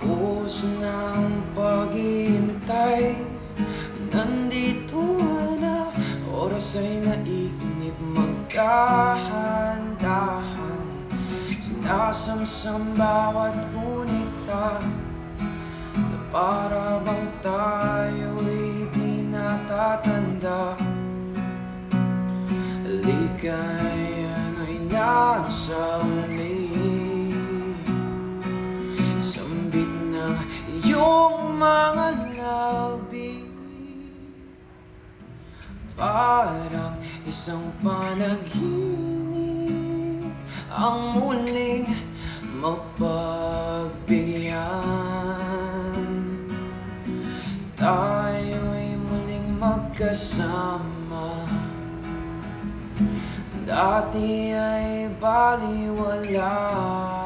Ubos ng paghihintay, nandito na. Oras ay naiinip, magdahan-dahan. Sinasamsam bawat gunita, na para bang tayo'y di natatanda. Ligaya'n ay nasa uli, sambit ng iyong mga labi. Parang isang panaginip ang muling mapagbigyan. Tayo'y muling magkasama, dati ay baliwala.